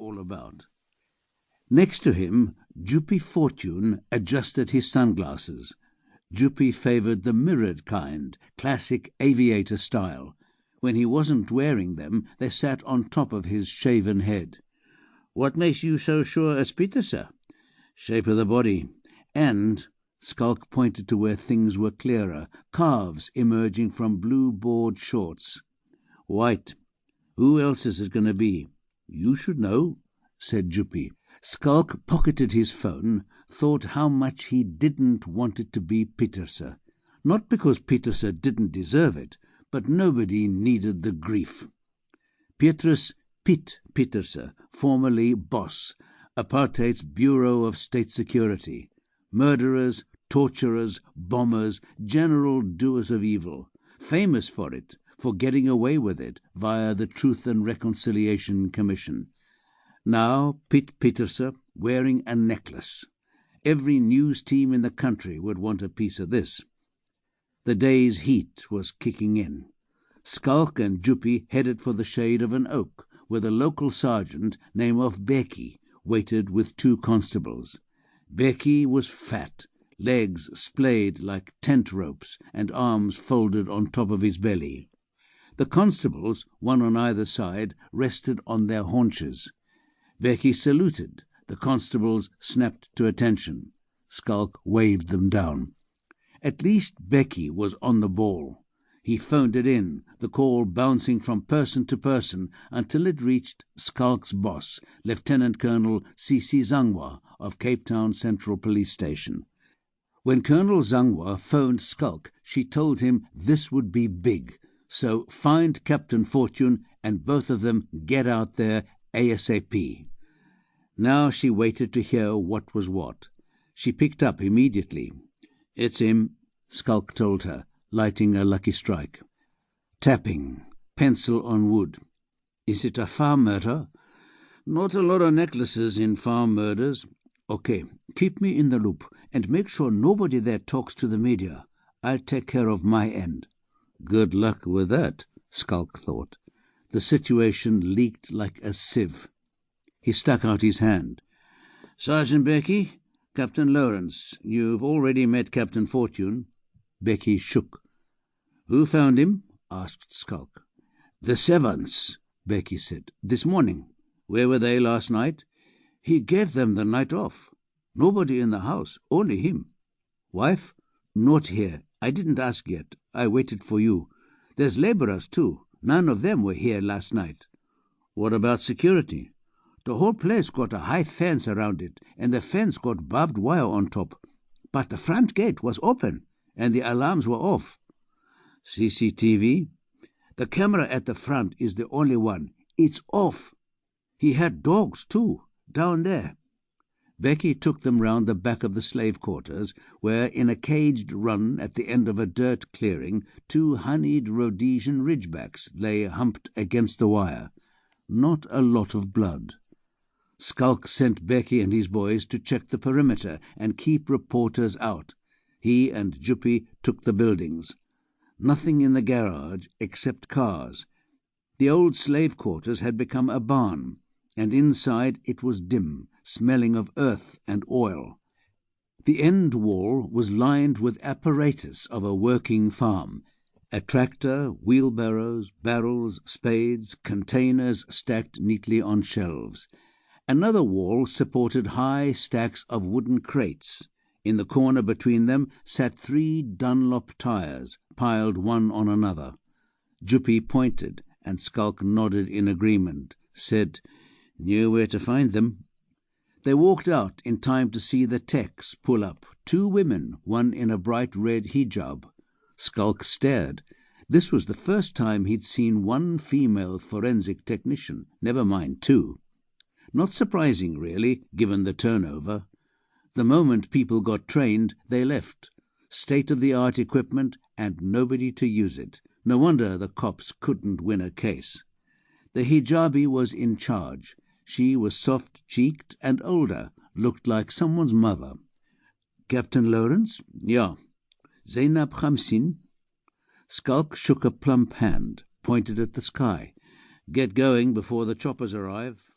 all about. Next to him, Juppie Fortune adjusted his sunglasses. Juppie favoured the mirrored kind, classic aviator style. When he wasn't wearing them, they sat on top of his shaven head. "What makes you so sure as Pieterse?" "Shape of the body. And," Schalk pointed to where things were clearer, calves emerging from blue board shorts. "White. Who else is it going to be?" "You should know," said Juppie. Schalk pocketed his phone, thought how much he didn't want it to be Pieterse. Not because Pieterse didn't deserve it, but nobody needed the grief. Piet Pieterse, formerly boss, apartheid's Bureau of State Security. Murderers, torturers, bombers, general doers of evil. Famous for it, for getting away with it via the Truth and Reconciliation Commission. Now Piet Pieterse wearing a necklace. Every news team in the country would want a piece of this. The day's heat was kicking in. Schalk and Juppie headed for the shade of an oak, where the local sergeant, name of Becky, waited with 2 constables. Becky was fat, legs splayed like tent ropes and arms folded on top of his belly. The constables, one on either side, rested on their haunches. Becky saluted. The constables snapped to attention. Schalk waved them down. At least Becky was on the ball. He phoned it in, the call bouncing from person to person until it reached Schalk's boss, Lieutenant Colonel C.C. Zangwa of Cape Town Central Police Station. When Colonel Zangwa phoned Schalk, she told him this would be big, so find Captain Fortune and both of them get out there ASAP. Now she waited to hear what was what. She picked up immediately. "It's him," Schalk told her, lighting a lucky strike. Tapping, pencil on wood. "Is it a farm murder?" "Not a lot of necklaces in farm murders." "Okay, keep me in the loop, and make sure nobody there talks to the media. I'll take care of my end." Good luck with that, Schalk thought. The situation leaked like a sieve. He stuck out his hand. "Sergeant Becky, Captain Lourens, you've already met Captain Fortune." Becky shook. "Who found him?" asked Schalk. "The servants," Becky said. "This morning." "Where were they last night?" "He gave them the night off. Nobody in the house, only him." "Wife?" "Not here. I didn't ask yet. I waited for you. There's labourers too. None of them were here last night." "What about security?" "The whole place got a high fence around it, and the fence got barbed wire on top. But the front gate was open, and the alarms were off." "CCTV?" "The camera at the front is the only one. It's off. He had dogs too, down there." Becky took them round the back of the slave quarters, where, in a caged run at the end of a dirt clearing, 2 honeyed Rhodesian ridgebacks lay humped against the wire. Not a lot of blood. Schalk sent Becky and his boys to check the perimeter and keep reporters out. He and Juppie took the buildings. Nothing in the garage except cars. The old slave quarters had become a barn, and inside it was dim, smelling of earth and oil. The end wall was lined with apparatus of a working farm. A tractor, wheelbarrows, barrels, spades, containers stacked neatly on shelves. Another wall supported high stacks of wooden crates. In the corner between them sat 3 Dunlop tyres, piled one on another. Juppie pointed, and Schalk nodded in agreement, said, "Knew where to find them." They walked out in time to see the techs pull up, 2 women, one in a bright red hijab. Schalk stared. This was the first time he'd seen 1 female forensic technician, never mind 2. Not surprising, really, given the turnover. The moment people got trained, they left. State-of-the-art equipment and nobody to use it. No wonder the cops couldn't win a case. The hijabi was in charge. She was soft-cheeked and older, looked like someone's mother. "Captain Lourens?" "Yeah." "Zainab Khamsin?" Schalk shook a plump hand, pointed at the sky. "Get going before the choppers arrive."